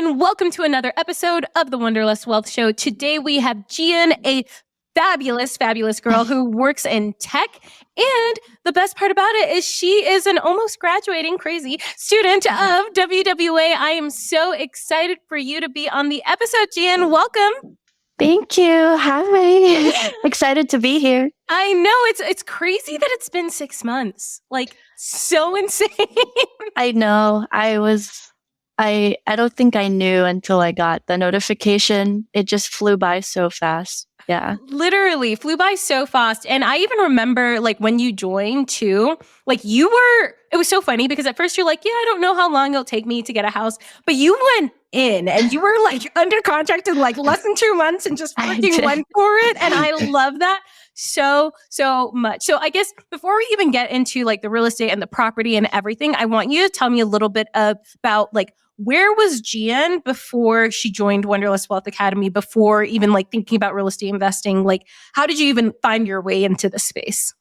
everyone. Welcome to another episode of the Wanderlust Wealth Show. Today we have Gian, a fabulous girl who works in tech. And the best part about it is she is an almost graduating crazy student of WWA. I am so excited for you to be on the episode, Gian. Welcome. Thank you. Hi. Excited to be here. I know it's crazy that it's been 6 months. Like, so insane. I know. I don't think I knew until I got the notification. It just flew by so fast. Yeah. Literally flew by so fast. And I even remember like when you joined too, like it was so funny because at first you're like, yeah, I don't know how long it'll take me to get a house. But you went in and you were like under contract in like less than 2 months and just freaking went for it. And I love that so much. So I guess before we even get into like the real estate and the property and everything, I want you to tell me a little bit about like, where was Gian before she joined Wanderlust Wealth Academy, before even like thinking about real estate investing? Like, how did you even find your way into the space?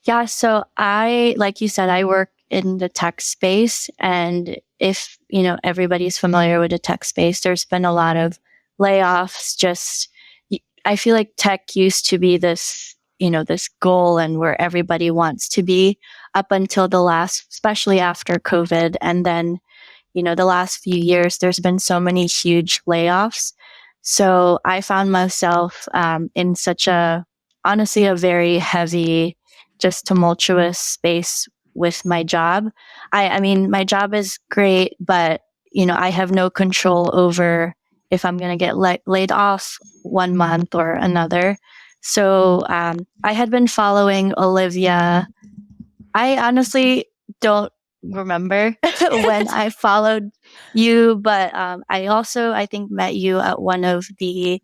Yeah. So like you said, I work in the tech space. And if, everybody's familiar with the tech space, there's been a lot of layoffs. I feel like tech used to be this, this goal and where everybody wants to be up until especially after COVID. And then the last few years, there's been so many huge layoffs. So I found myself in such honestly, a very heavy, just tumultuous space with my job. I mean, my job is great, but, I have no control over if I'm going to get laid off 1 month or another. So I had been following Olivia. I honestly don't remember when I followed you, but I think met you at one of the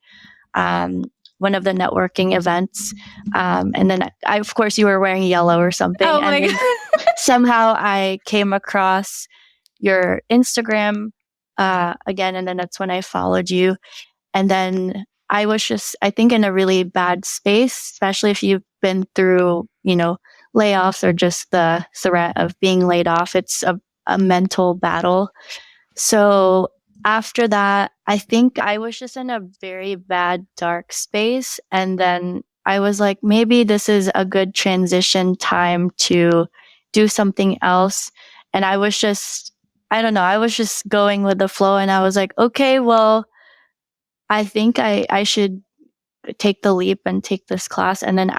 networking events, and then of course you were wearing yellow or something. Oh my God. Somehow I came across your Instagram again, and then that's when I followed you. And then I was just, I think, in a really bad space, especially if you've been through, layoffs or just the threat of being laid off. It's a mental battle. So after that, I think I was just in a very bad, dark space. And then I was like, maybe this is a good transition time to do something else. And I was just going with the flow. And I was like, okay, well, I think I should take the leap and take this class. And then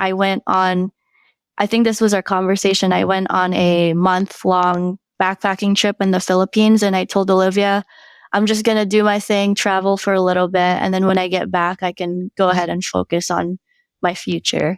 I think this was our conversation. I went on a month-long backpacking trip in the Philippines, and I told Olivia, I'm just going to do my thing, travel for a little bit. And then when I get back, I can go ahead and focus on my future.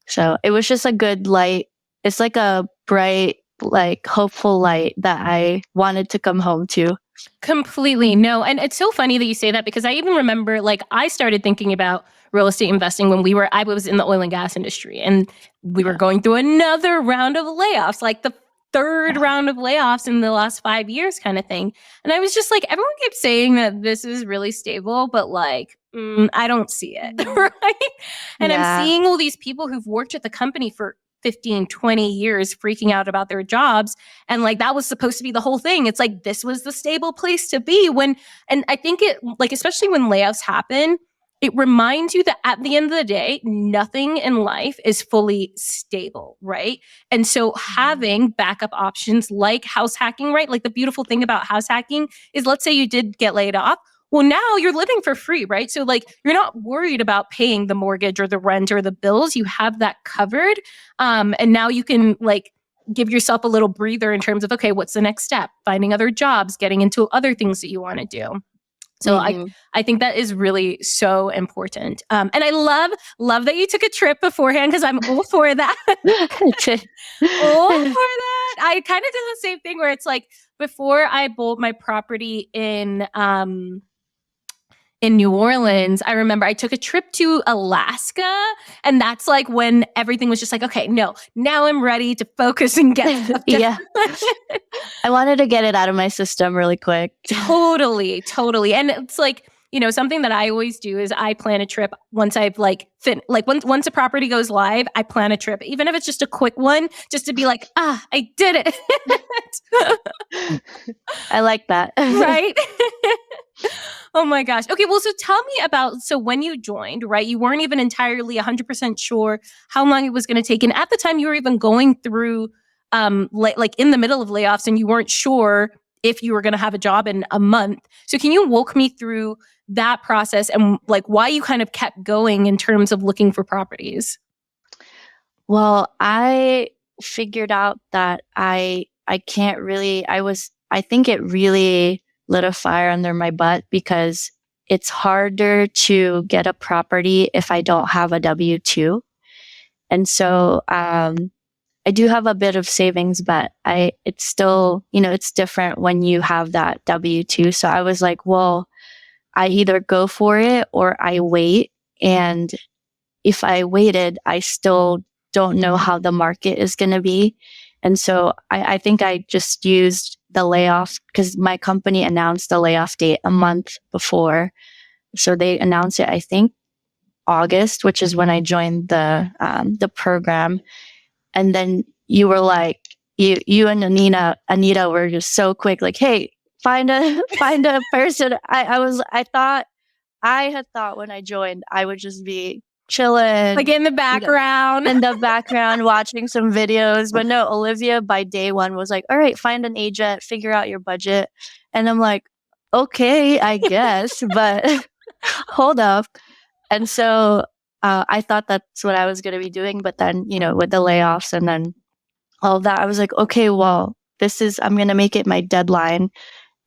So it was just a good light. It's like a bright, like hopeful light that I wanted to come home to. Completely. No. And it's so funny that you say that because I even remember like I started thinking about real estate investing when I was in the oil and gas industry and we were going through another round of layoffs, like the third round of layoffs in the last 5 years kind of thing. And I was just like, everyone keeps saying that this is really stable, but like, I don't see it. Right. And I'm seeing all these people who've worked at the company for 15, 20 years freaking out about their jobs. And like, that was supposed to be the whole thing. It's like, this was the stable place to be and I think it like, especially when layoffs happen, it reminds you that at the end of the day, nothing in life is fully stable, right? And so having backup options like house hacking, right? Like the beautiful thing about house hacking is, let's say you did get laid off. Well, now you're living for free, right? So like you're not worried about paying the mortgage or the rent or the bills. You have that covered. And now you can like give yourself a little breather in terms of, okay, what's the next step? Finding other jobs, getting into other things that you want to do. So I think that is really so important. And I love that you took a trip beforehand because I'm all for that. All for that. I kind of did the same thing where it's like before I bought my property in New Orleans, I remember I took a trip to Alaska, and that's like when everything was just like, okay, no, now I'm ready to focus and get stuff done. Yeah. I wanted to get it out of my system really quick. Totally. And it's like, something that I always do is I plan a trip once I've like once a property goes live, I plan a trip, even if it's just a quick one, just to be like, I did it. I like that. Right. Oh my gosh. Okay, well, so tell me about, so when you joined, right, you weren't even entirely 100% sure how long it was going to take. And at the time you were even going through, like in the middle of layoffs, and you weren't sure if you were going to have a job in a month. So can you walk me through that process and like why you kind of kept going in terms of looking for properties? Well, I figured out that I can't really I think it really lit a fire under my butt because it's harder to get a property if I don't have a W-2. And so I do have a bit of savings, but it's still, it's different when you have that W-2. So I was like, well, I either go for it or I wait. And if I waited, I still don't know how the market is going to be. And so I think I just used the layoff because my company announced the layoff date a month before. So they announced it, I think, August, which is when I joined the program. And then you were like, you and Anita were just so quick, like, hey, find a person. I had thought when I joined, I would just be chilling, Like in the background. in the background, watching some videos. But no, Olivia by day one was like, all right, find an agent, figure out your budget. And I'm like, okay, I guess, but hold up. And so I thought that's what I was going to be doing. But then, with the layoffs and then all of that, I was like, okay, well, I'm going to make it my deadline.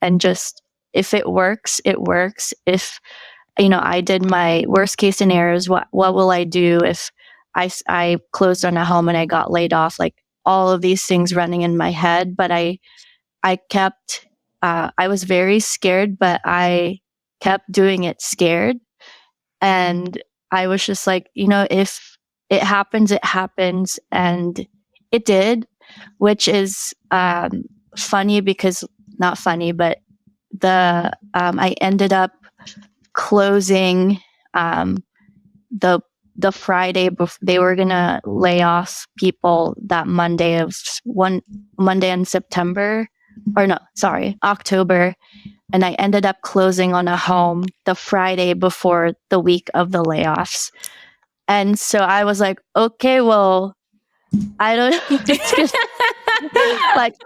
And just, if it works, it works. If, I did my worst case scenarios, what will I do if I closed on a home and I got laid off? Like all of these things running in my head. But I kept, I was very scared, but I kept doing it scared. And I was just like, if it happens, it happens. And it did, which is funny because, not funny, but I ended up closing the Friday before they were going to lay off people that Monday in September, or no, sorry, October. And I ended up closing on a home the Friday before the week of the layoffs. And so I was like, okay, well, I don't like,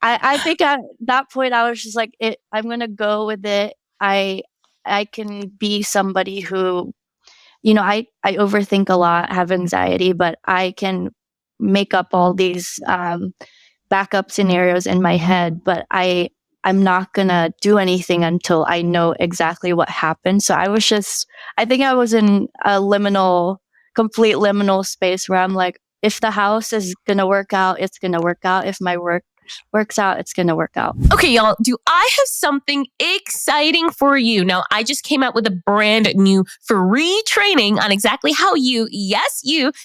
I think at that point I was just like, I'm going to go with it. I can be somebody who, I overthink a lot, have anxiety, but I can make up all these backup scenarios in my head, but I'm not going to do anything until I know exactly what happened. So I think I was in a complete liminal space where I'm like, if the house is going to work out, it's going to work out. If my work works out, it's going to work out. Okay, y'all, do I have something exciting for you? Now, I just came out with a brand new free training on exactly how you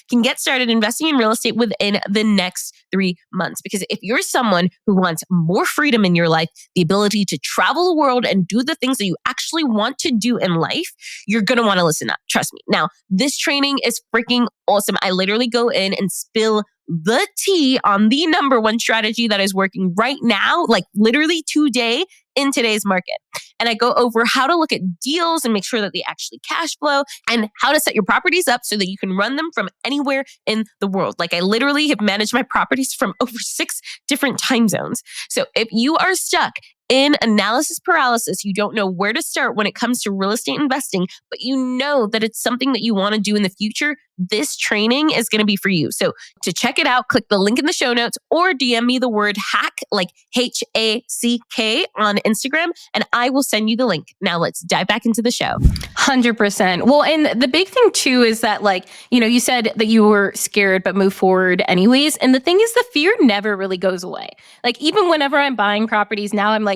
can get started investing in real estate within the next 3 months. Because if you're someone who wants more freedom in your life, the ability to travel the world and do the things that you actually want to do in life, you're going to want to listen up. Trust me. Now, this training is freaking awesome. I literally go in and spill the tea on the number one strategy that is working right now, like literally today in today's market. And I go over how to look at deals and make sure that they actually cash flow, and how to set your properties up so that you can run them from anywhere in the world. Like I literally have managed my properties from over 6 different time zones. So if you are stuck in analysis paralysis, you don't know where to start when it comes to real estate investing, but you know that it's something that you want to do in the future, this training is going to be for you. So to check it out, click the link in the show notes or DM me the word hack, like HACK on Instagram, and I will send you the link. Now let's dive back into the show. 100%. Well, and the big thing too is that, like, you said that you were scared but move forward anyways. And the thing is, the fear never really goes away. Like even whenever I'm buying properties now, I'm like,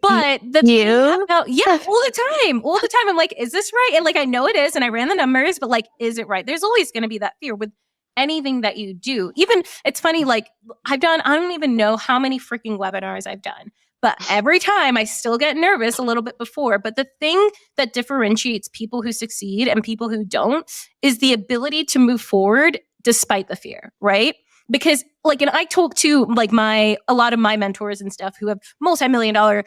But the thing about, all the time, I'm like, is this right? And like, I know it is. And I ran the numbers, but like, is it right? There's always going to be that fear with anything that you do. Even it's funny, like I don't even know how many freaking webinars I've done, but every time I still get nervous a little bit before. But the thing that differentiates people who succeed and people who don't is the ability to move forward despite the fear, right? Because like, and I talk to like a lot of my mentors and stuff who have multi-million-dollar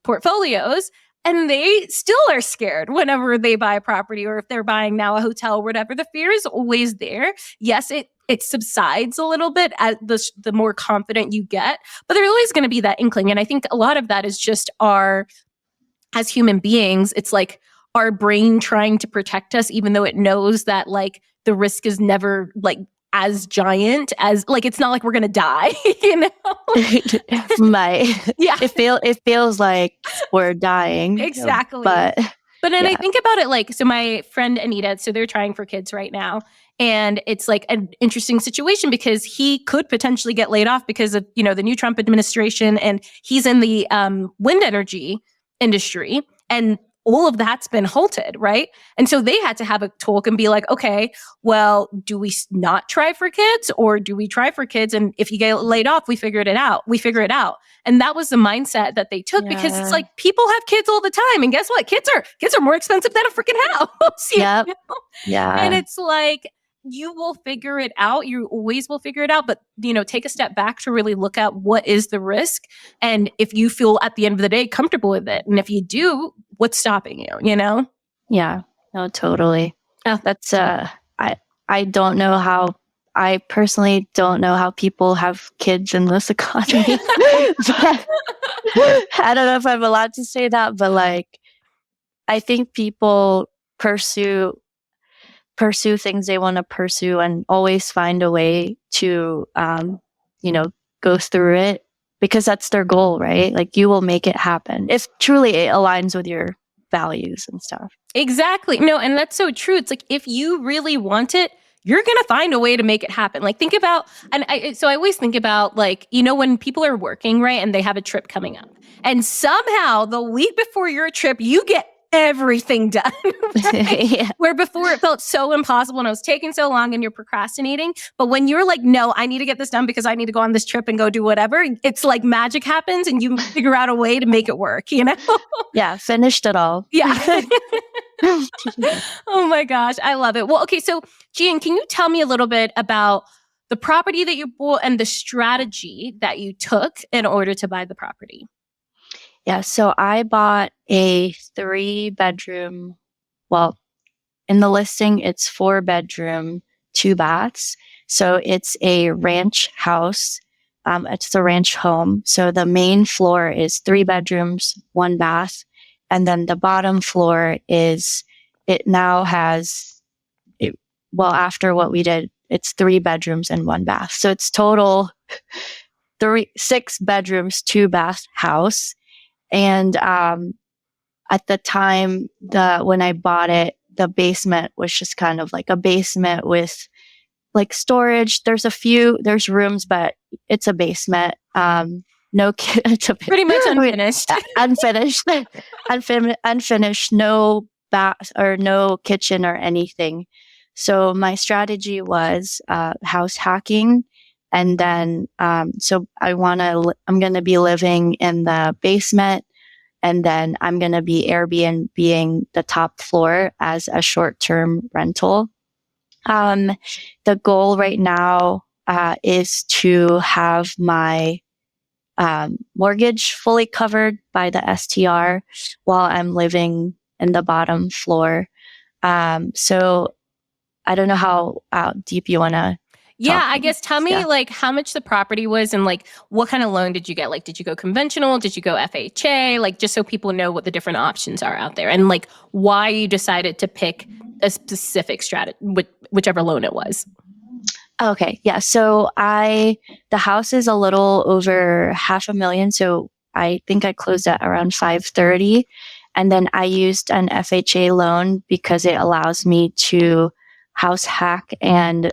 portfolios, and they still are scared whenever they buy a property, or if they're buying now a hotel or whatever. The fear is always there. Yes, it subsides a little bit as the more confident you get, but there's always going to be that inkling. And I think a lot of that is just as human beings, it's like our brain trying to protect us, even though it knows that like the risk is never like as giant as like, it's not like we're going to die, Yeah. It feels like we're dying. Exactly. But then yeah. I think about it like, so my friend Anita, so they're trying for kids right now. And it's like an interesting situation because he could potentially get laid off because of, the new Trump administration, and he's in the wind energy industry, and all of that's been halted, right? And so they had to have a talk and be like, okay, well, do we not try for kids, or do we try for kids? And if you get laid off, we figure it out. And that was the mindset that they took, because it's like people have kids all the time. And guess what? Kids are more expensive than a freaking house. Yep. Yeah. And it's like, you will figure it out. You always will figure it out. But, take a step back to really look at what is the risk. And if you feel at the end of the day comfortable with it. And if you do, what's stopping you, Yeah, no, totally. Oh. That's, I don't know how, I personally don't know how people have kids in this economy. But I don't know if I'm allowed to say that, but like, I think people pursue things they want to pursue and always find a way to, go through it, because that's their goal, right? Like, you will make it happen if truly it aligns with your values and stuff. Exactly. No, and that's so true. It's like, if you really want it, you're going to find a way to make it happen. Like, think about, I always think about, like, when people are working, right, and they have a trip coming up, and somehow the week before your trip, you get everything done. Right? Yeah. Where before it felt so impossible and it was taking so long and you're procrastinating. But when you're like, no, I need to get this done because I need to go on this trip and go do whatever, it's like magic happens and you figure out a way to make it work, Yeah, finished it all. Yeah. Oh my gosh, I love it. Well, okay, so Gian, can you tell me a little bit about the property that you bought and the strategy that you took in order to buy the property? Yeah, so I bought a 3-bedroom. Well, in the listing, it's 4-bedroom, 2 baths. So it's a ranch house. It's a ranch home. So the main floor is 3 bedrooms, 1 bath. And then the bottom floor after what we did, it's 3 bedrooms and 1 bath. So it's total 6 bedrooms, 2 bath house. And at the time when I bought it, the basement was just kind of like a basement with like storage. There's rooms, but it's a basement. It's pretty much unfinished. Unfinished, no bath or no kitchen or anything. So my strategy was house hacking. And then, so I'm going to be living in the basement, and then I'm going to be Airbnb-ing the top floor as a short-term rental. The goal right now, is to have my, mortgage fully covered by the STR while I'm living in the bottom floor. So I don't know how deep you want to. Yeah, I guess tell me like how much the property was and like what kind of loan did you get? Like, did you go conventional? Did you go FHA? Like, just so people know what the different options are out there and like why you decided to pick a specific strategy, whichever loan it was. Okay. Yeah. So the house is a little over $500,000. So I think I closed at around 530. And then I used an FHA loan because it allows me to house hack and,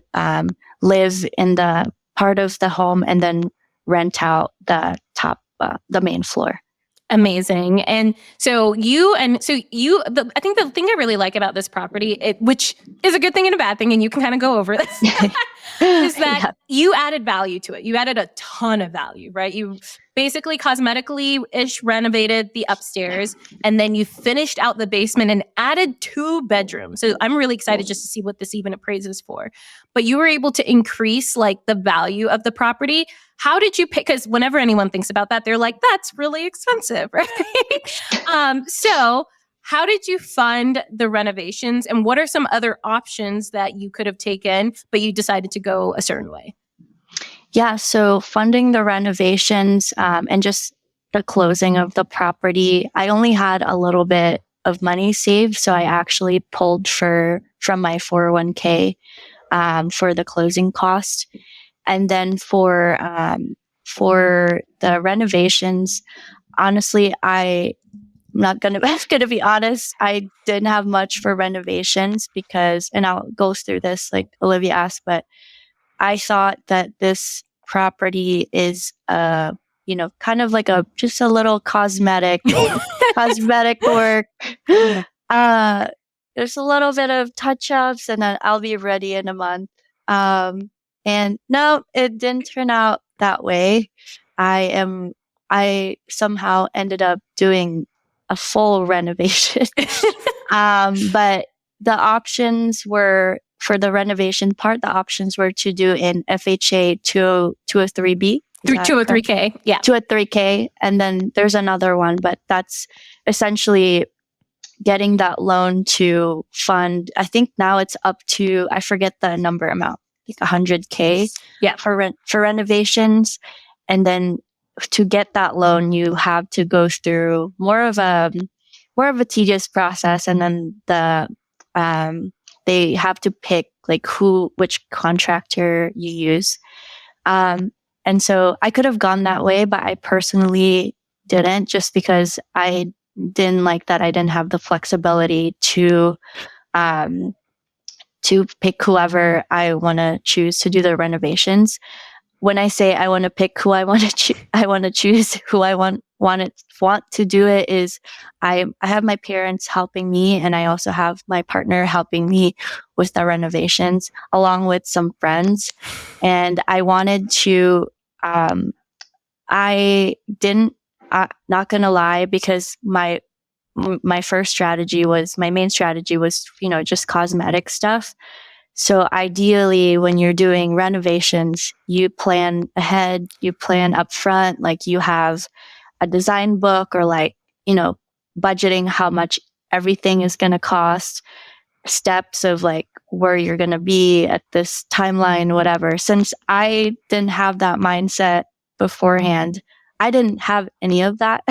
live in the part of the home and then rent out the top, the main floor. Amazing. And so I think the thing I really like about this property, which is a good thing and a bad thing, and you can kind of go over this, is that you added value to it. You added a ton of value, right? You basically cosmetically-ish renovated the upstairs, and then you finished out the basement and added 2 bedrooms. So I'm really excited just to see what this even appraises for. But you were able to increase like the value of the property. How did you pick? Because whenever anyone thinks about that, they're like, that's really expensive, right? So how did you fund the renovations, and what are some other options that you could have taken, but you decided to go a certain way? Yeah, so funding the renovations and just the closing of the property, I only had a little bit of money saved, so I actually pulled from my 401k for the closing cost, and then for the renovations, honestly, I'm not gonna gonna be honest. I didn't have much for renovations because, and I'll go through this like Olivia asked, but I thought that this property is, kind of like just a little cosmetic work. There's a little bit of touch ups, and then I'll be ready in a month. And no, it didn't turn out that way. I somehow ended up doing a full renovation. But the options were, for the renovation part, the options were to do an FHA 203B. 203K. Yeah. 203K. And then there's another one, but that's essentially getting that loan to fund. I think now it's up to, I forget the number amount, like 100K for renovations. And then to get that loan, you have to go through more of a tedious process. And then they have to pick like which contractor you use. And so I could have gone that way, but I personally didn't, just because I didn't like that I didn't have the flexibility to pick whoever I want to choose to do the renovations. When I say I want to pick who I want to choose who I want to do it, is I have my parents helping me, and I also have my partner helping me with the renovations, along with some friends. And I wanted to, I didn't, not gonna lie, because my main strategy was, just cosmetic stuff. So ideally, when you're doing renovations, you plan ahead, you plan upfront, like you have a design book, or budgeting how much everything is going to cost, steps of like where you're going to be at this timeline, whatever. Since I didn't have that mindset beforehand, I didn't have any of that.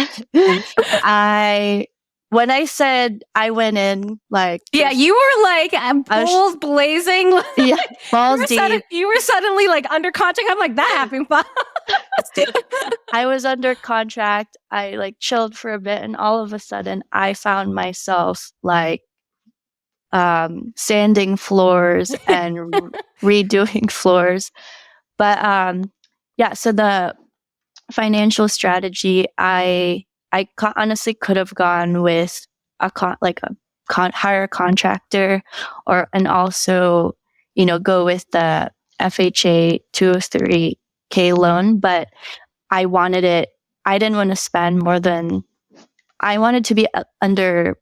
When I said I went in, like... Yeah, you were like balls blazing. Yeah, balls deep. You were suddenly like under contract. I'm like, that happened fast. I was under contract. I like chilled for a bit, and all of a sudden I found myself like sanding floors and redoing floors. But so the financial strategy, I honestly could have gone with hire a contractor, and also, go with the FHA 203K loan. But I didn't want to spend more than, I wanted to be under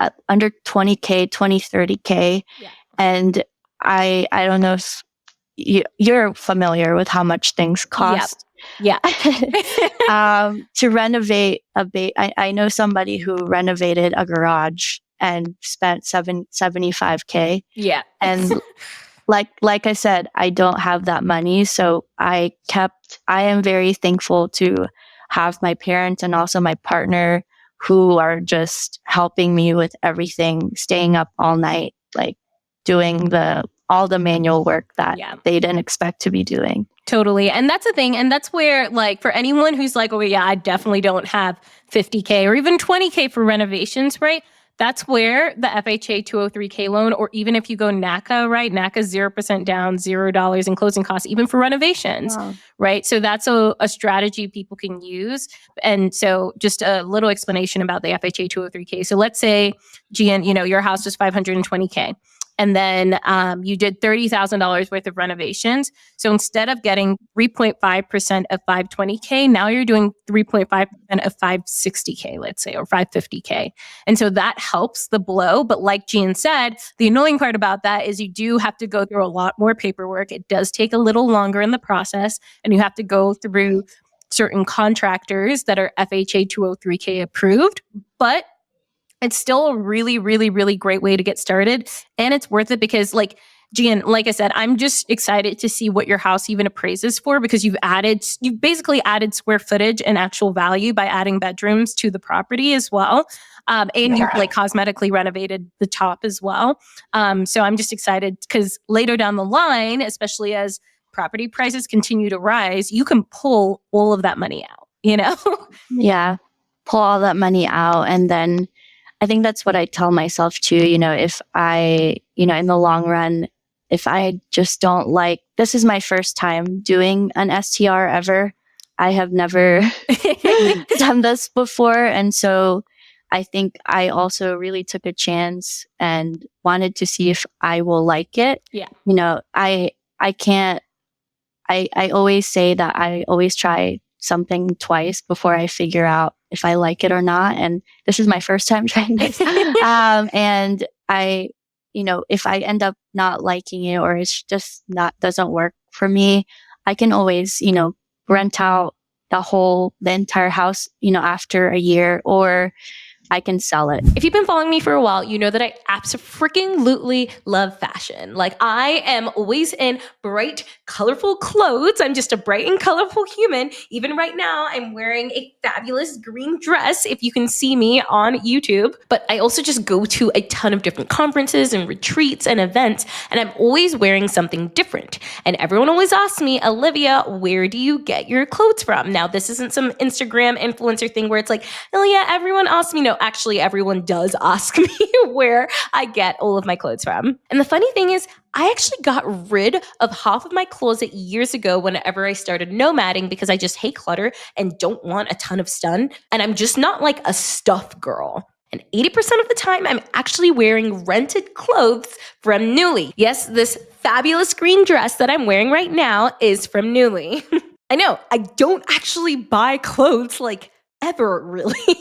20K, 30K. Yeah. And I don't know if you're familiar with how much things cost. Yep. Yeah. To renovate I know somebody who renovated a garage and spent 75K. Yeah. And like I said, I don't have that money. So I am very thankful to have my parents and also my partner, who are just helping me with everything, staying up all night, like doing all the manual work that they didn't expect to be doing. Totally. And that's the thing. And that's where, like, for anyone who's like, oh yeah, I definitely don't have 50K or even 20K for renovations, right? That's where the FHA 203K loan, or even if you go NACA, right? NACA's 0% down, $0 in closing costs, even for renovations, right? So that's a strategy people can use. And so just a little explanation about the FHA 203K. So let's say, Gian, your house is 520K. and then you did $30,000 worth of renovations. So instead of getting 3.5% of 520K, now you're doing 3.5% of 560K, let's say, or 550K. And so that helps the blow. But like Gian said, the annoying part about that is you do have to go through a lot more paperwork. It does take a little longer in the process, and you have to go through certain contractors that are FHA 203K approved. But it's still a really, really, really great way to get started. And it's worth it because, like, Gian, like I said, I'm just excited to see what your house even appraises for, because you've basically added square footage and actual value by adding bedrooms to the property as well. And you've like cosmetically renovated the top as well. So I'm just excited because later down the line, especially as property prices continue to rise, you can pull all of that money out, you know? Yeah. Pull all that money out. And then I think that's what I tell myself too. If I, in the long run, if I just don't like, this is my first time doing an STR ever. I have never done this before. And so I think I also really took a chance and wanted to see if I will like it. Yeah. I always say that I always try something twice before I figure out if I like it or not. And this is my first time trying this. And if I end up not liking it, or it's just doesn't work for me, I can always, rent out the entire house, after a year, or I can sell it. If you've been following me for a while, you know that I absolutely love fashion. Like, I am always in bright, colorful clothes. I'm just a bright and colorful human. Even right now, I'm wearing a fabulous green dress, if you can see me on YouTube. But I also just go to a ton of different conferences and retreats and events, and I'm always wearing something different. And everyone always asks me, Olivia, where do you get your clothes from? Now, this isn't some Instagram influencer thing where it's like, oh yeah, everyone asks me. No, actually, everyone does ask me where I get all of my clothes from. And the funny thing is, I actually got rid of half of my closet years ago whenever I started nomading, because I just hate clutter and don't want a ton of stuff. And I'm just not like a stuff girl. And 80% of the time, I'm actually wearing rented clothes from Nuuly. Yes, this fabulous green dress that I'm wearing right now is from Nuuly. I know, I don't actually buy clothes like ever, really.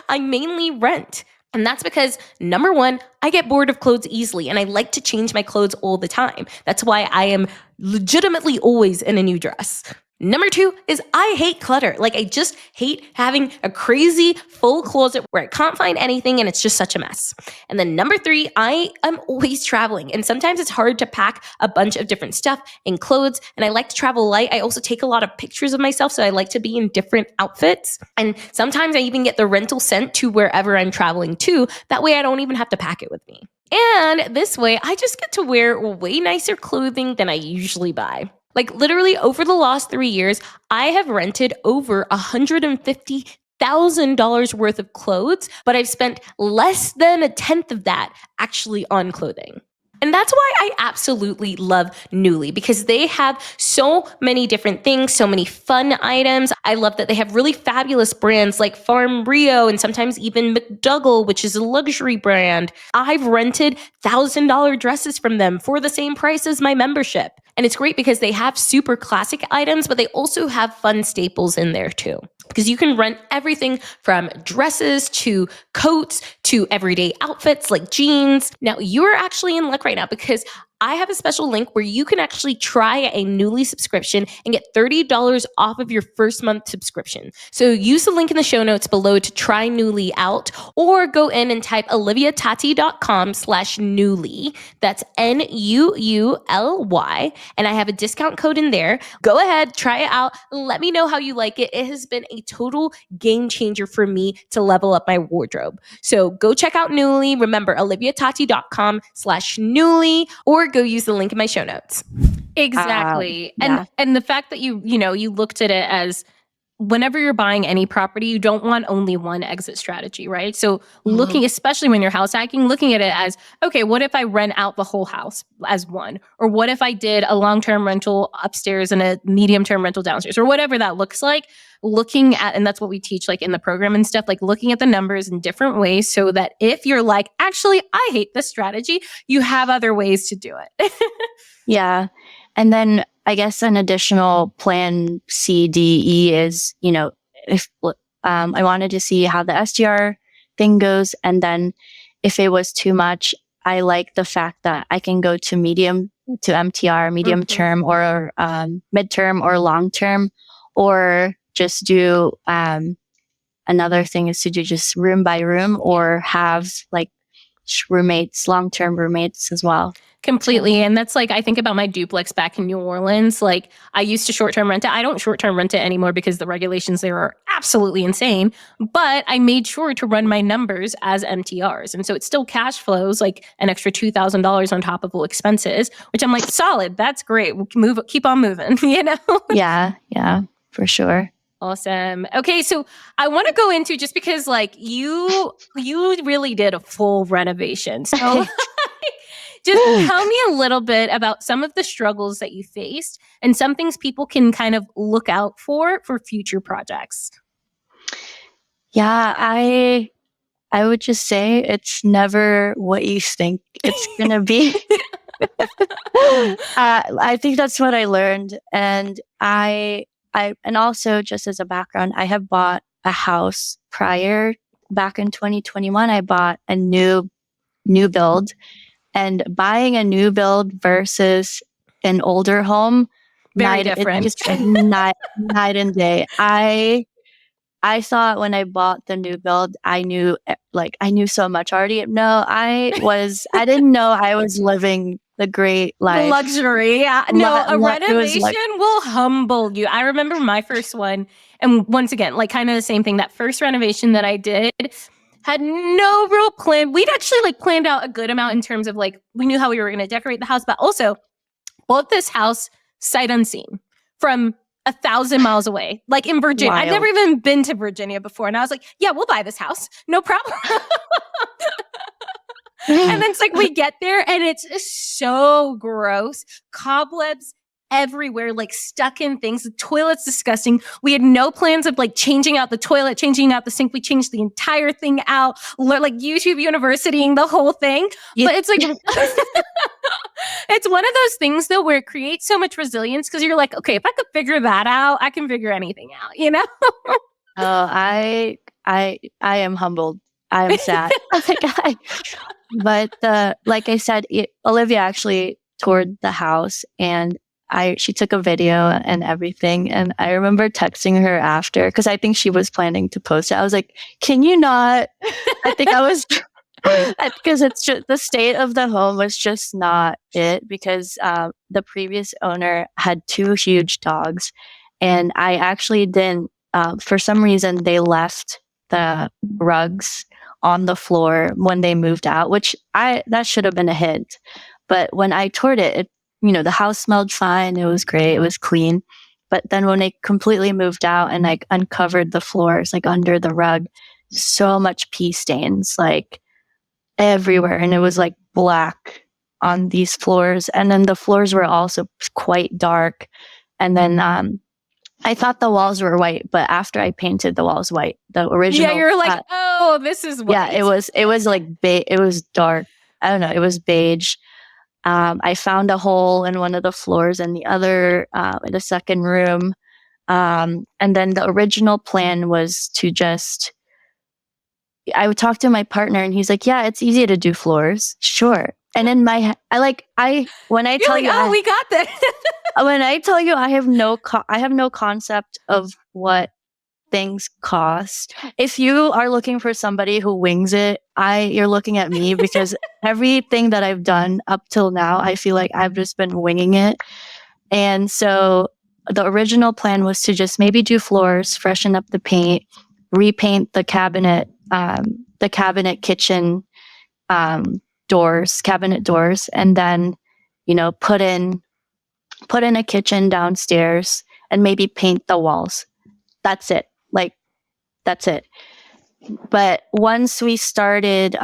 I mainly rent. And that's because, number one, I get bored of clothes easily, and I like to change my clothes all the time. That's why I am legitimately always in a new dress. Number two is I hate clutter. Like, I just hate having a crazy full closet where I can't find anything and it's just such a mess. And then number three, I am always traveling, and sometimes it's hard to pack a bunch of different stuff and clothes, and I like to travel light. I also take a lot of pictures of myself, so I like to be in different outfits. And sometimes I even get the rental sent to wherever I'm traveling to. That way I don't even have to pack it with me. And this way I just get to wear way nicer clothing than I usually buy. Like, literally over the last 3 years, I have rented over $150,000 worth of clothes, but I've spent less than a tenth of that actually on clothing. And that's why I absolutely love Nuuly, because they have so many different things, so many fun items. I love that they have really fabulous brands like Farm Rio and sometimes even McDougall, which is a luxury brand. I've rented $1,000 dresses from them for the same price as my membership. And it's great because they have super classic items, but they also have fun staples in there too. Because you can rent everything from dresses to coats to everyday outfits like jeans. Now, you're actually in luck right now, because I have a special link where you can actually try a Nuuly subscription and get $30 off of your first month subscription. So use the link in the show notes below to try Nuuly out, or go in and type oliviatati.com/Nuuly. That's Nuuly. And I have a discount code in there. Go ahead, try it out. Let me know how you like it. It has been a total game changer for me to level up my wardrobe. So go check out Nuuly. Remember, oliviatati.com/Nuuly, or go use the link in my show notes. Exactly. Yeah. And the fact that you looked at it as whenever you're buying any property, you don't want only one exit strategy, right? So looking, especially when you're house hacking, looking at it as, okay, what if I rent out the whole house as one? Or what if I did a long-term rental upstairs and a medium-term rental downstairs, or whatever that looks like? Looking at, and that's what we teach like in the program and stuff, like looking at the numbers in different ways so that if you're like, actually, I hate this strategy, you have other ways to do it. Yeah. And then I guess an additional plan C, D, E is, if I wanted to see how the SDR thing goes. And then if it was too much, I like the fact that I can go to medium to MTR, medium term or midterm or long term, or just do another thing is to do just room by room or have like roommates, long-term roommates as well. Completely. And that's like, I think about my duplex back in New Orleans. Like I used to short-term rent it. I don't short-term rent it anymore because the regulations there are absolutely insane. But I made sure to run my numbers as MTRs. And so it still cash flows like an extra $2,000 on top of all expenses, which I'm like, solid. That's great. We'll keep on moving, Yeah, for sure. Awesome. Okay, so I want to go into, just because like you really did a full renovation. So just tell me a little bit about some of the struggles that you faced and some things people can kind of look out for future projects. Yeah, I would just say it's never what you think it's going to be. I think that's what I learned. And and also just as a background, I have bought a house prior. Back in 2021, I bought a new build, and buying a new build versus an older home, very different. Just night and day. I thought when I bought the new build, I knew so much already. No, I didn't know I was living the great life. The luxury. Yeah. No, a renovation will humble you. I remember my first one. And once again, like kind of the same thing, that first renovation that I did had no real plan. We'd actually like planned out a good amount in terms of like, we knew how we were going to decorate the house, but also bought this house sight unseen from 1,000 miles away, like in Virginia. Wild. I'd never even been to Virginia before. And I was like, yeah, we'll buy this house. No problem. And then it's like we get there and it's so gross. Cobwebs everywhere, like stuck in things. The toilet's disgusting. We had no plans of like changing out the toilet, changing out the sink. We changed the entire thing out, like YouTube Universitying the whole thing. Yeah. But it's like, it's one of those things though, where it creates so much resilience because you're like, okay, if I could figure that out, I can figure anything out, Oh, I am humbled. I am sad. But like I said, Olivia actually toured the house and she took a video and everything. And I remember texting her after because I think she was planning to post it. I was like, can you not? I think I was because it's just the state of the home was just not it because the previous owner had 2 huge dogs. And I actually didn't, for some reason, they left the rugs on the floor when they moved out, which that should have been a hint. But when I toured it, the house smelled fine. It was great. It was clean. But then when they completely moved out and like uncovered the floors, like under the rug, so much pee stains, like everywhere. And it was like black on these floors. And then the floors were also quite dark. And then, I thought the walls were white, but after I painted the walls white, the original. Yeah, you're like, oh, this is white. Yeah, it was like it was dark. I don't know. It was beige. I found a hole in one of the floors in the other, in the second room. And then the original plan was to I would talk to my partner and he's like, yeah, it's easy to do floors. Sure. And in my, when I tell you, we got this. When I tell you, I have no concept of what things cost. If you are looking for somebody who wings it, you're looking at me because everything that I've done up till now, I feel like I've just been winging it. And so the original plan was to just maybe do floors, freshen up the paint, repaint the cabinet kitchen cabinet doors, and then put in a kitchen downstairs and maybe paint the walls. that's it. Like, that's it. But once we started,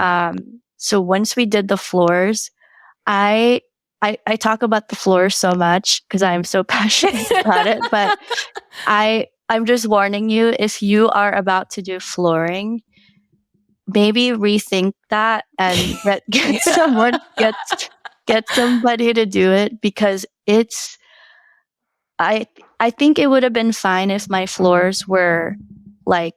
so once we did the floors, I talk about the floors so much because I'm so passionate about it. But I'm just warning you, if you are about to do flooring, maybe rethink that and get someone get somebody to do it, because it's I think it would have been fine if my floors were like,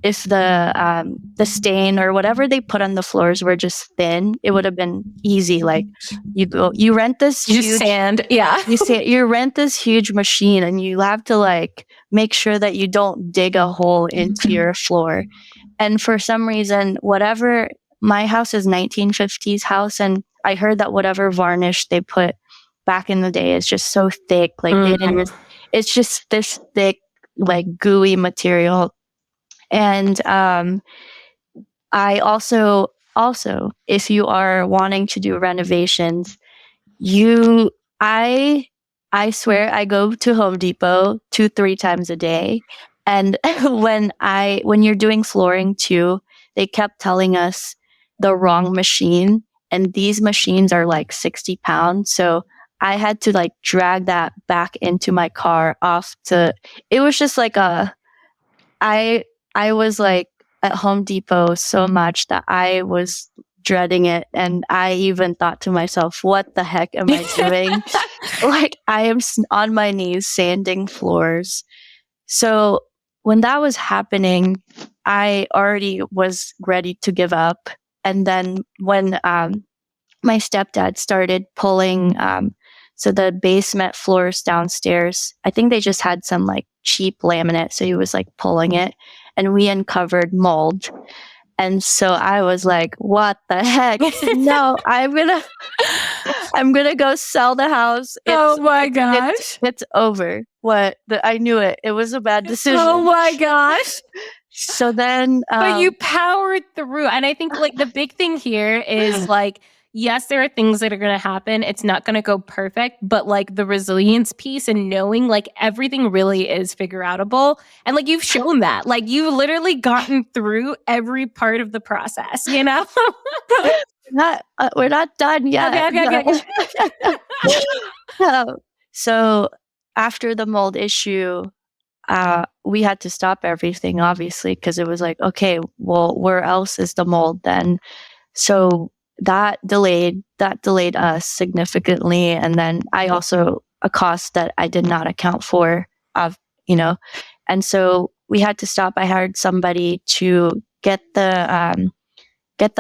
if the stain or whatever they put on the floors were just thin, it would have been easy. Like, you rent this You huge just sand. Yeah. you rent this huge machine, and you have to like make sure that you don't dig a hole into your floor. And for some reason, whatever, my house is 1950s house, and I heard that whatever varnish they put back in the day is just so thick. Like they didn't. It's just this thick, like gooey material. And I also, if you are wanting to do renovations, you I swear I go to Home Depot 2-3 times a day. And when you're doing flooring too, they kept telling us the wrong machine, and these machines are like 60 pounds. So I had to like drag that back into my car off to, it was just like I was like at Home Depot so much that I was dreading it. And I even thought to myself, what the heck am I doing? Like, I am on my knees sanding floors. So when that was happening, I already was ready to give up. And then when my stepdad started pulling, so the basement floors downstairs, I think they just had some like cheap laminate. So he was like pulling it, and we uncovered mold. And so I was like, what the heck? No, I'm gonna go sell the house. Oh my gosh. It's over. I knew it. It was a bad decision. Oh my gosh. So then, but you powered through. And I think like the big thing here is like, yes, there are things that are going to happen. It's not going to go perfect, but like the resilience piece and knowing like everything really is figure outable. And like you've shown that, like you've literally gotten through every part of the process, you know? We're not done yet. Okay. So after the mold issue, we had to stop everything, obviously, because it was like, okay, well, where else is the mold then? So that delayed us significantly. And then I also, a cost that I did not account for, and so we had to stop. I hired somebody to get the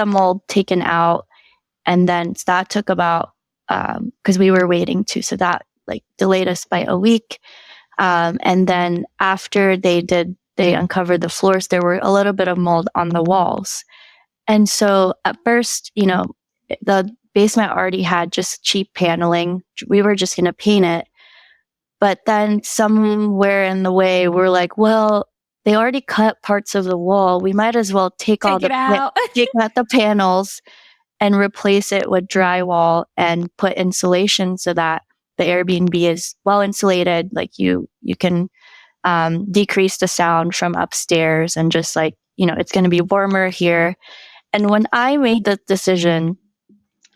mold taken out. And then that took about, because we were waiting to, so that like delayed us by a week. And then after they uncovered the floors, there were a little bit of mold on the walls. And so at first, the basement already had just cheap paneling. We were just going to paint it. But then somewhere in the way, we're like, well, they already cut parts of the wall. We might as well take out the panels and replace it with drywall and put insulation so that the Airbnb is well insulated. Like you can decrease the sound from upstairs, and just like, it's going to be warmer here. And when I made the decision,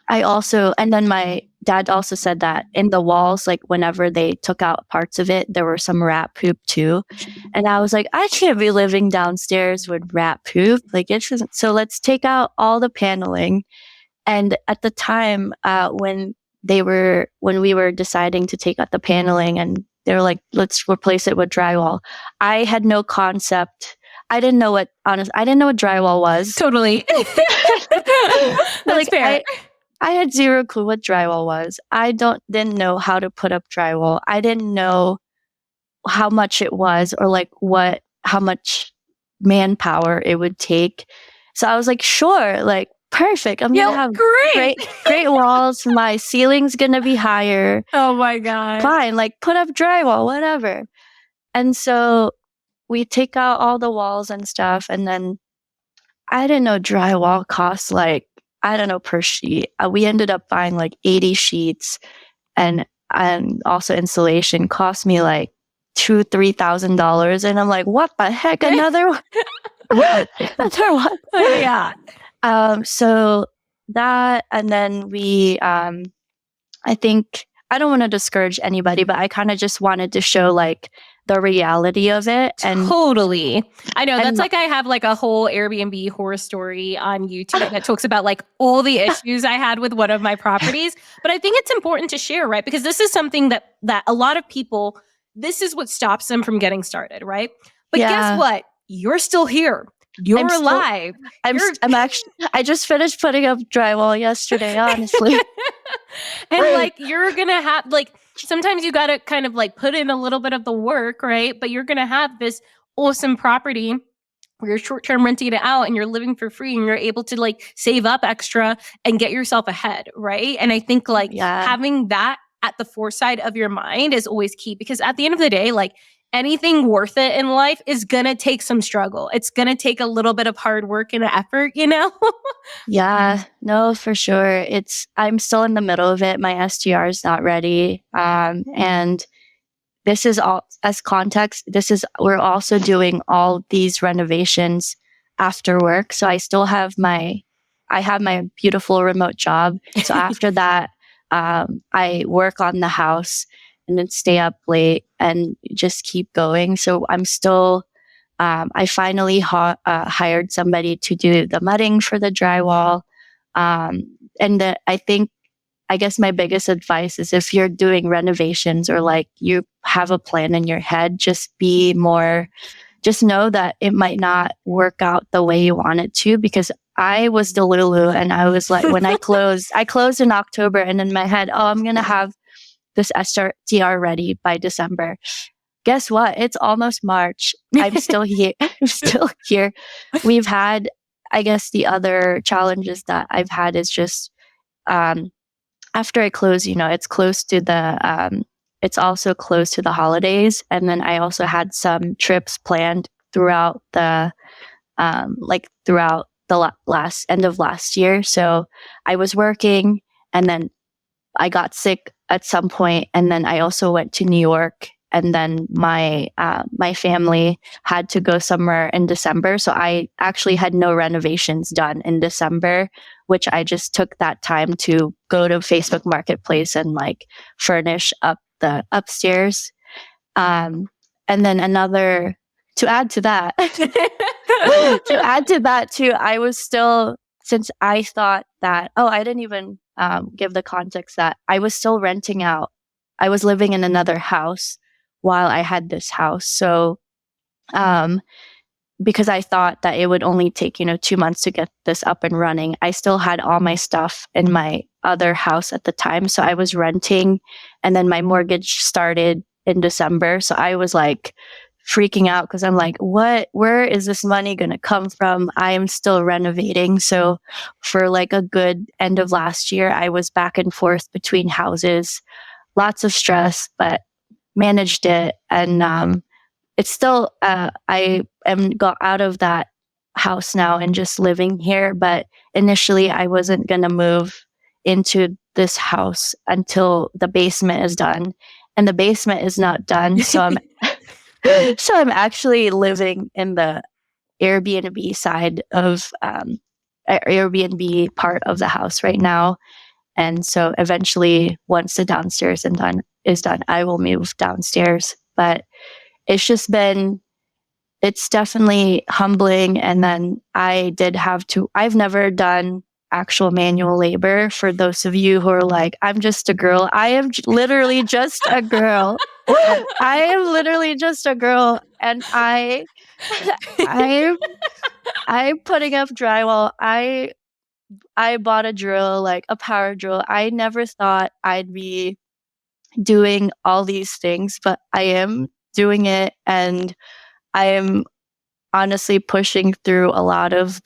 and then my dad also said that in the walls, like whenever they took out parts of it, there were some rat poop too. And I was like, I can't be living downstairs with rat poop. Like, it shouldn't. So let's take out all the paneling. And at the time, when we were deciding to take out the paneling, and they were like, let's replace it with drywall, I had no concept. I didn't know what drywall was. Totally. That's like, fair. I had zero clue what drywall was. I didn't know how to put up drywall. I didn't know how much it was, or like how much manpower it would take. So I was like, sure, like perfect. I'm gonna have great walls. My ceiling's gonna be higher. Oh my God. Fine, like put up drywall, whatever. And so we take out all the walls and stuff, and then I didn't know drywall costs like, I don't know, per sheet. We ended up buying like 80 sheets, and also insulation cost me like $2,000-$3,000, and I'm like, what the heck? Another one? Another one? Yeah. So that, and then we, I think, I don't want to discourage anybody, but I kind of just wanted to show like the reality of it. And totally. I know and that's like I have like a whole Airbnb horror story on YouTube that talks about like all the issues I had with one of my properties. But I think it's important to share, right? Because this is something that a lot of people, this is what stops them from getting started, right? But guess what? You're still here. You're alive. I'm actually, I just finished putting up drywall yesterday, honestly. And like, you're going to have like, sometimes you got to kind of like put in a little bit of the work, right? But you're going to have this awesome property where you're short-term renting it out and you're living for free and you're able to like save up extra and get yourself ahead, right? And I think like having that at the foresight of your mind is always key, because at the end of the day, like anything worth it in life is going to take some struggle. It's going to take a little bit of hard work and effort, you know? Yeah, no, for sure. I'm still in the middle of it. My STR is not ready. And this is all as context. We're also doing all these renovations after work. So I have my beautiful remote job. So after that, I work on the house and then stay up late and just keep going. So I'm still, I finally hired somebody to do the mudding for the drywall. I guess my biggest advice is if you're doing renovations or like you have a plan in your head, just know that it might not work out the way you want it to, because I was Delulu and I was like, when I closed in October, and in my head, oh, I'm going to have this STR ready by December. Guess what? It's almost March. I'm still here. I'm still here. We've had, I guess the other challenges that I've had is just, after I close, it's close to it's also close to the holidays. And then I also had some trips planned throughout the last end of last year. So I was working and then I got sick at some point. And then I also went to New York, and then my family had to go somewhere in December. So I actually had no renovations done in December, which I just took that time to go to Facebook Marketplace and like furnish up the upstairs. And then to add to that too, I was still, since I thought that, I didn't even give the context that I was still renting out. I was living in another house while I had this house. So, because I thought that it would only take, 2 months to get this up and running, I still had all my stuff in my other house at the time. So I was renting, and then my mortgage started in December. So I was like freaking out because I'm like, where is this money going to come from? I am still renovating. So for like a good end of last year, I was back and forth between houses, lots of stress, but managed it. And it's still, I am got out of that house now and just living here. But initially I wasn't going to move into this house until the basement is done, and the basement is not done. So I'm actually living in the Airbnb side of, Airbnb part of the house right now. And so eventually, once the downstairs is done, I will move downstairs. But it's definitely humbling. And then I've never done actual manual labor. For those of you who are like, I'm just a girl, I am literally just a girl. I am literally just a girl. And I'm putting up drywall. I bought a drill, like a power drill. I never thought I'd be doing all these things, but I am doing it, and I am honestly pushing through a lot of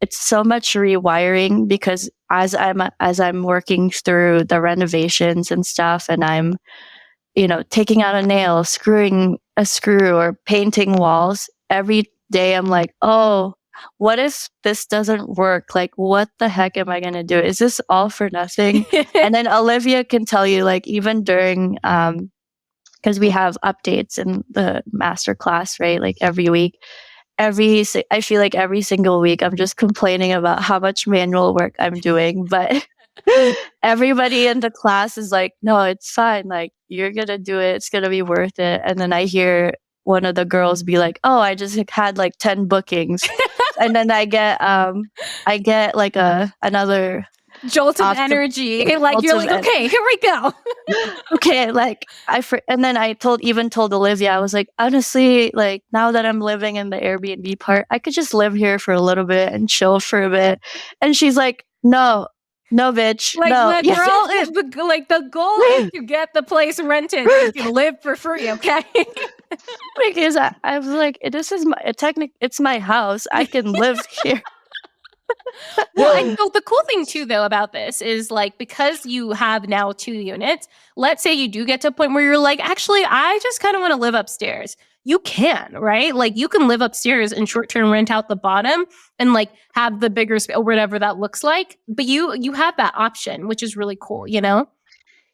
it's so much rewiring, because as I'm working through the renovations and stuff, and I'm, taking out a nail, screwing a screw, or painting walls, every day I'm like, oh, what if this doesn't work? Like, what the heck am I going to do? Is this all for nothing? And then Olivia can tell you, like, even during because we have updates in the master class, right? Like every week. I feel like every single week I'm just complaining about how much manual work I'm doing, but everybody in the class is like, no, it's fine. Like, you're going to do it. It's going to be worth it. And then I hear one of the girls be like, oh, I just had like 10 bookings. And then I get like another jolt of energy. Like, you're like, okay, here we go. Okay, like and then I told Olivia, I was like, honestly, like now that I'm living in the Airbnb part, I could just live here for a little bit and chill for a bit. And she's like, no, bitch, like, no. The girl is like the goal is to get the place rented. So you can live for free, okay? Because I was like, this is it's my house. I can live here. Well, and so the cool thing too, though, about this is like, because you have now 2 units, let's say you do get to a point where you're like, actually, I just kind of want to live upstairs. You can, right? Like, you can live upstairs and short-term rent out the bottom and like have the bigger space or whatever that looks like. But you have that option, which is really cool, you know?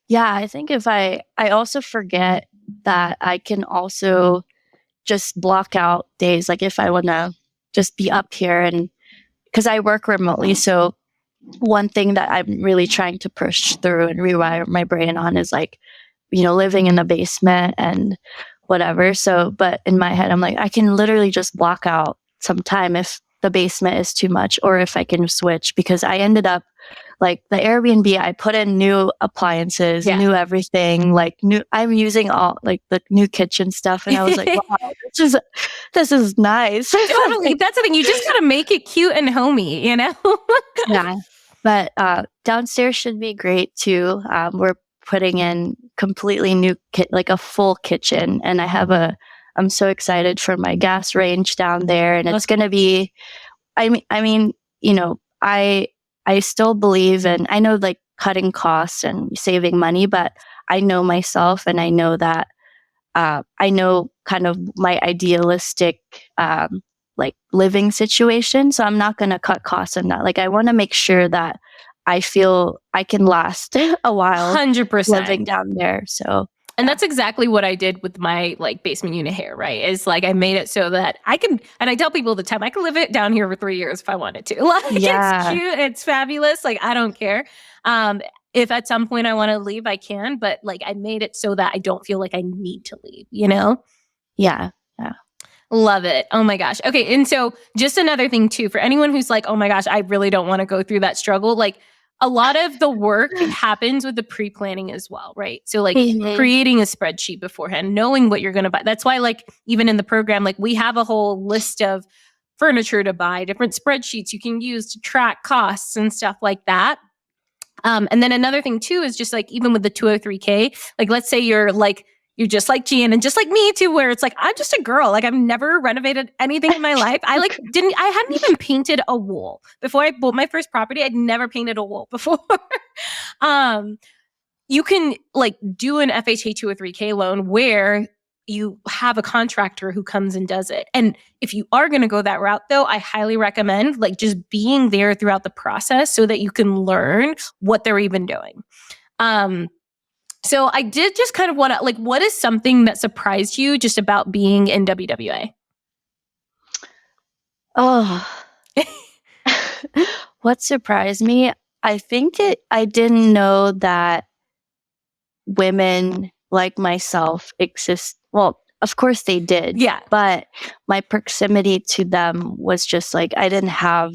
Yeah, I think I also forget that I can also just block out days, like if I want to just be up here, and because I work remotely. So one thing that I'm really trying to push through and rewire my brain on is like, living in the basement and whatever. So, but in my head, I'm like, I can literally just block out some time if the basement is too much, or if I can switch, because I ended up like the Airbnb, I put in new appliances, new everything, like I'm using all like the new kitchen stuff. And I was like, wow, this is nice. Totally. That's the thing. You just got to make it cute and homey, you know? Yeah. But downstairs should be great too. We're putting in completely new like a full kitchen, and I'm so excited for my gas range down there, and it's going to be, I mean, I still believe in, I know like cutting costs and saving money, but I know myself, and I know that I know kind of my idealistic like living situation. So I'm not going to cut costs on that. Like, I want to make sure that I feel I can last a while 100% living down there. So, and that's exactly what I did with my like basement unit here, right? Is like I made it so that I can, and I tell people all the time, I can live it down here for 3 years if I wanted to. Like, it's cute, it's fabulous. Like, I don't care. If at some point I want to leave, I can, but like I made it so that I don't feel like I need to leave, you know? Yeah. Love it. Oh my gosh. Okay. And so just another thing too, for anyone who's like, oh my gosh, I really don't want to go through that struggle. Like, a lot of the work happens with the pre-planning as well, right? So like creating a spreadsheet beforehand, knowing what you're going to buy. That's why like even in the program, like we have a whole list of furniture to buy, different spreadsheets you can use to track costs and stuff like that. And then another thing too is just like, even with the 203K, like let's say you're just like Gian and just like me too, where it's like, I'm just a girl. Like, I've never renovated anything in my life. I hadn't even painted a wall. Before I bought my first property, I'd never painted a wall before. You can like do an FHA 203K loan where you have a contractor who comes and does it. And if you are going to go that route though, I highly recommend like just being there throughout the process so that you can learn what they're even doing. So I did just kind of want to, like, what is something that surprised you just about being in WWA? Oh, what surprised me? I think I didn't know that women like myself exist. Well, of course they did. Yeah. But my proximity to them was just like, I didn't have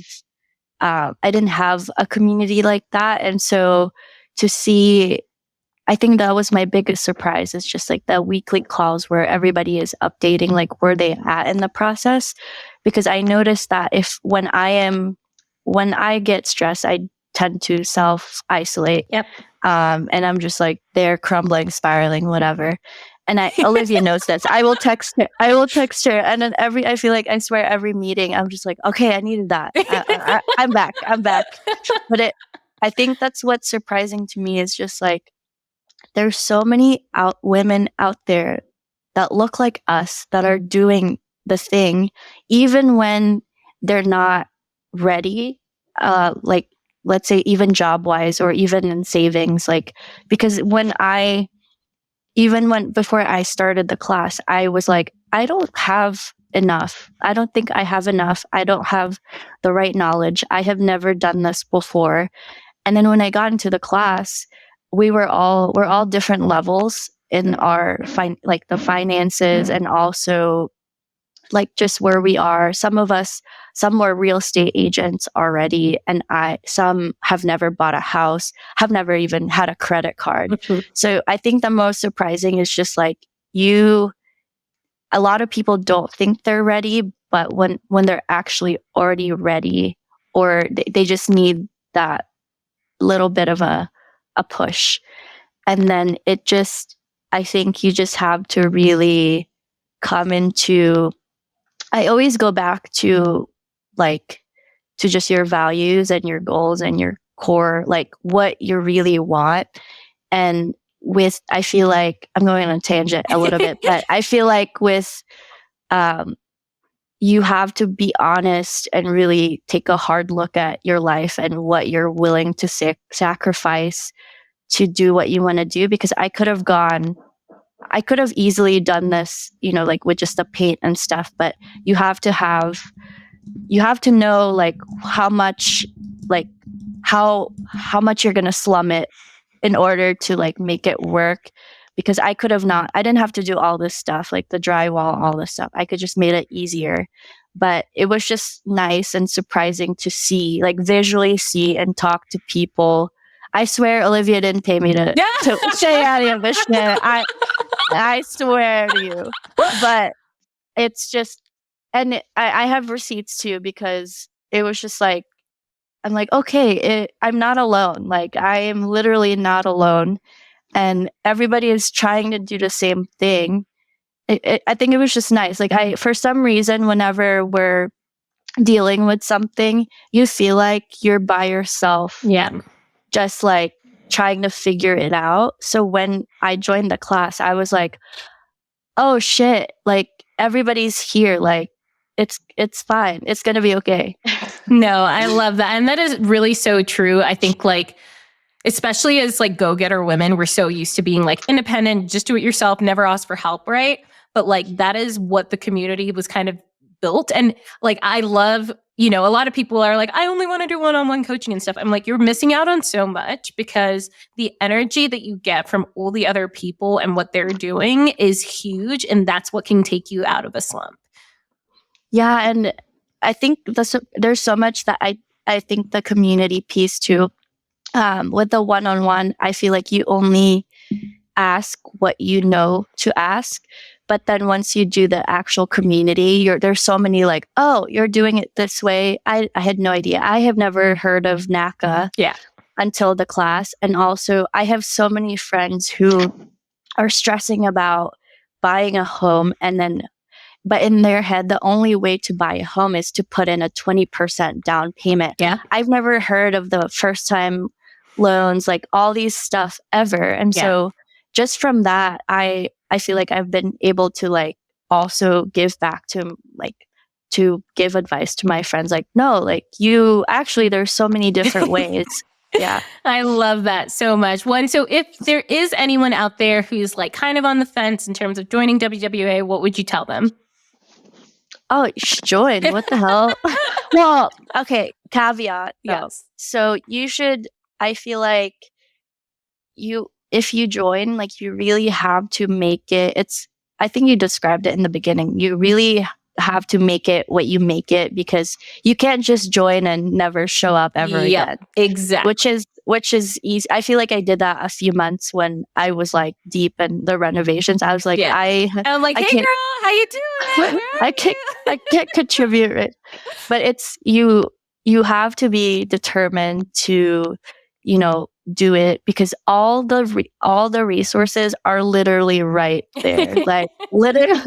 a community like that. And so to see, I think that was my biggest surprise. It's just like the weekly calls where everybody is updating like where they at in the process. Because I noticed that when I get stressed, I tend to self-isolate. Yep. And I'm just like there crumbling, spiraling, whatever. And Olivia knows this. I will text her. And then I feel like I swear every meeting, I'm just like, okay, I needed that. I'm back. But I think that's what's surprising to me is just like, there's so many women out there that look like us that are doing the thing, even when they're not ready, like let's say even job wise or even in savings, like, because when I even before I started the class, I was like, I don't have enough. I don't think I have enough. I don't have the right knowledge. I have never done this before. And then when I got into the class, we're all different levels in our the finances, and also like just where we are. Some were real estate agents already, and some have never bought a house, have never even had a credit card. So I think the most surprising is just like a lot of people don't think they're ready, but when they're actually already ready, or they just need that little bit of a push. And then I think you just have to really come into, I always go back to just your values and your goals and your core, like what you really want. And I feel like I'm going on a tangent a little bit, but I feel like you have to be honest and really take a hard look at your life and what you're willing to sacrifice to do what you want to do. Because I could have easily done this, like with just the paint and stuff, but you have to know like how much you're going to slum it in order to like make it work. Because I didn't have to do all this stuff, like the drywall, all this stuff. I could just made it easier. But it was just nice and surprising to see, like visually see and talk to people. I swear Olivia didn't pay me to say any of this shit. I swear to you. But it's just, and I have receipts too, because it was just like, I'm like, okay, I'm not alone. Like I am literally not alone. And everybody is trying to do the same thing. I think it was just nice. Like for some reason, whenever we're dealing with something, you feel like you're by yourself. Yeah. Just like trying to figure it out. So when I joined the class, I was like, oh shit, like everybody's here. Like it's fine. It's going to be okay. No, I love that. And that is really so true. I think like, especially as like go-getter women, we're so used to being like independent, just do it yourself, never ask for help, right? But like that is what the community was kind of built. And like I love, a lot of people are like, I only want to do one-on-one coaching and stuff. I'm like, you're missing out on so much, because the energy that you get from all the other people and what they're doing is huge. And that's what can take you out of a slump. Yeah. And I think there's so much that I think the community piece too. With the one-on-one, I feel like you only ask what you know to ask. But then once you do the actual community, there's so many like, oh, you're doing it this way. I had no idea. I have never heard of NACA until the class. And also I have so many friends who are stressing about buying a home, but in their head, the only way to buy a home is to put in a 20% down payment. Yeah. I've never heard of the first time loans, like all these stuff ever. And so just from that, I feel like I've been able to like also give back to give advice to my friends. Like, no, like there's so many different ways. Yeah. I love that so much. So if there is anyone out there who's like kind of on the fence in terms of joining WWA, what would you tell them? Oh, join. What the hell? Well, okay. Caveat. Yes. So I feel like if you join, like you really have to make it. I think you described it in the beginning. You really have to make it what you make it, because you can't just join and never show up ever again. Exactly. Which is easy. I feel like I did that a few months when I was like deep in the renovations. I was like, I'm like, hey girl, how you doing? I can't contribute it. But it's you have to be determined to, do it, because all the resources are literally right there. Like literally,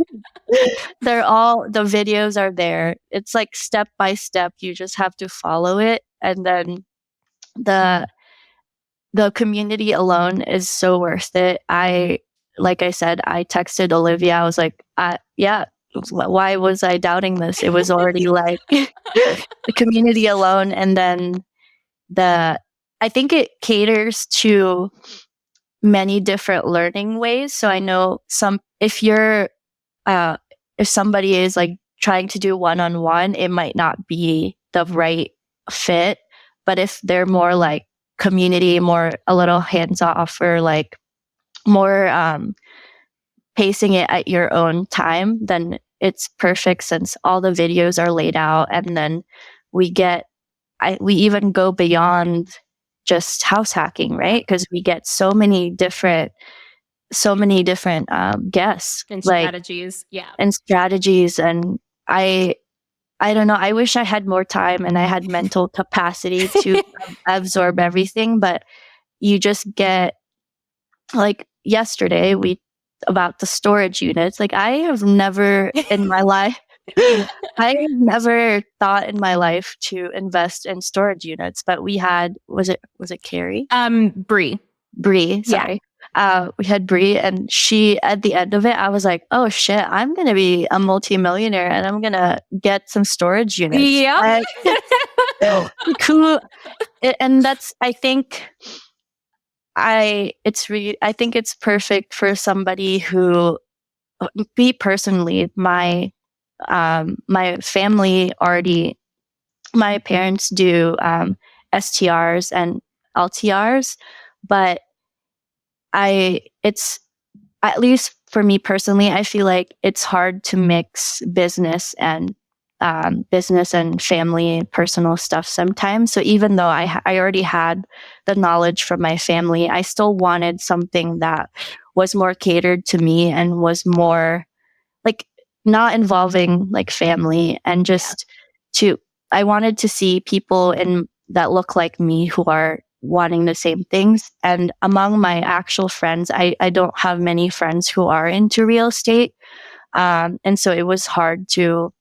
the videos are there. It's like step by step. You just have to follow it, and then the community alone is so worth it. Like I said, I texted Olivia. I was like, why was I doubting this? It was already like the community alone, and then I think it caters to many different learning ways. So I know if somebody is like trying to do one-on-one, it might not be the right fit. But if they're more like community, more a little hands off, or like more pacing it at your own time, then it's perfect, since all the videos are laid out. And then we even go beyond just house hacking, right? Because we get so many different guests And strategies. Yeah. And strategies. And I don't know. I wish I had more time and I had mental capacity to absorb everything. But you just get, like yesterday, about the storage units. Like I have never in my life, I never thought in my life to invest in storage units. But we had, was it Carrie? Bree, sorry. We had Bree, and she, at the end of it, I was like, oh shit, I'm going to be a multimillionaire and I'm going to get some storage units. Yeah. Cool. And that's, I think it's perfect for somebody who, me personally, my family already, my parents do STRs and LTRs, but it's, at least for me personally, I feel like it's hard to mix business and family and personal stuff sometimes. So even though I already had the knowledge from my family, I still wanted something that was more catered to me and was more like not involving like family, and just I wanted to see people that look like me who are wanting the same things. And among my actual friends, I don't have many friends who are into real estate. And so it was hard to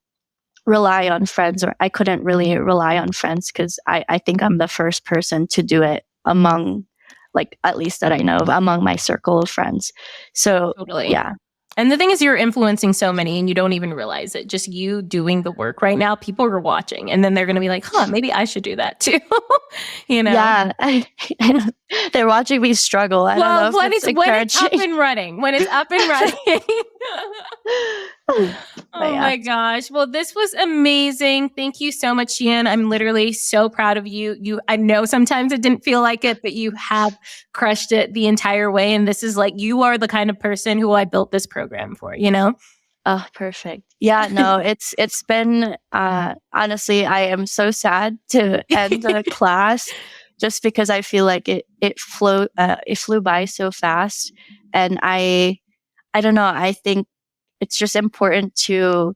rely on friends, or I couldn't really rely on friends, because I think I'm the first person to do it among, like, at least that I know of, among my circle of friends. So totally. Yeah. And the thing is, you're influencing so many and you don't even realize it. Just you doing the work right now, people are watching, and then they're going to be like, huh, maybe I should do that too. Yeah. They're watching me struggle. I don't know if when it's up and running. Oh my gosh. Well, this was amazing. Thank you so much, Gian. I'm literally so proud of you. I know sometimes it didn't feel like it, but you have crushed it the entire way. And this is like, you are the kind of person who I built this program for, Oh, perfect. Yeah, no, it's been, honestly, I am so sad to end the class, just because I feel like it flew by so fast. And I don't know, I think it's just important to,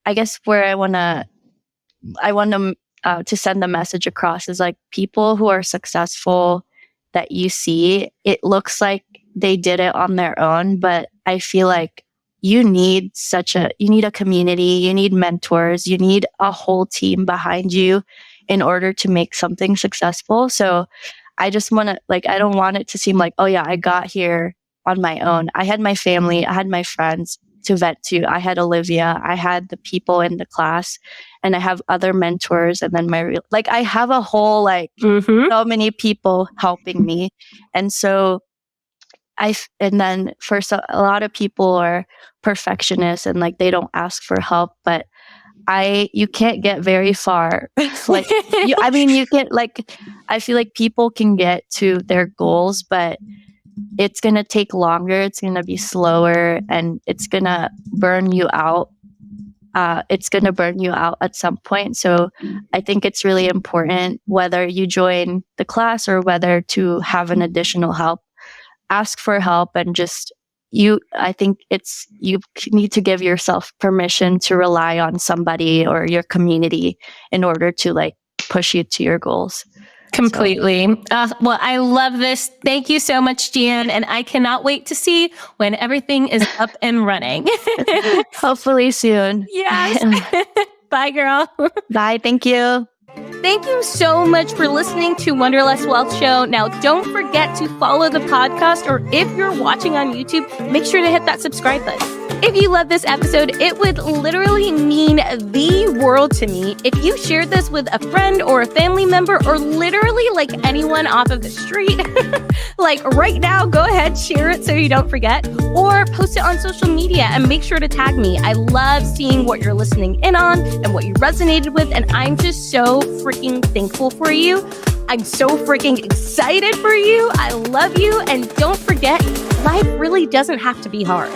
I guess, where I want to send the message across is, like, people who are successful that you see, it looks like they did it on their own, but I feel like you need a community, you need mentors, you need a whole team behind you in order to make something successful. So I just want to, like, I don't want it to seem like, oh yeah, I got here on my own. I had my family, I had my friends to vent to. I had Olivia, I had the people in the class, and I have other mentors. And then I have a whole, like, so many people helping me. And so and then a lot of people are perfectionists and, like, they don't ask for help, but you can't get very far. Like, you can, like, I feel like people can get to their goals, but it's going to take longer. It's going to be slower, and it's going to burn you out. At some point. So I think it's really important, whether you join the class or whether to have an additional help, ask for help. And just I think you need to give yourself permission to rely on somebody or your community in order to, like, push you to your goals. Completely. Well, I love this. Thank you so much, Gian. And I cannot wait to see when everything is up and running. Hopefully soon. Yes. Bye, girl. Bye. Thank you. Thank you so much for listening to Wanderlust Wealth Show. Now, don't forget to follow the podcast, or if you're watching on YouTube, make sure to hit that subscribe button. If you love this episode, it would literally mean the world to me if you shared this with a friend or a family member or literally like anyone off of the street. Like right now, go ahead, share it so you don't forget, or post it on social media and make sure to tag me. I love seeing what you're listening in on and what you resonated with, and I'm just so freaking thankful for you. I'm so freaking excited for you. I love you, and don't forget, life really doesn't have to be hard.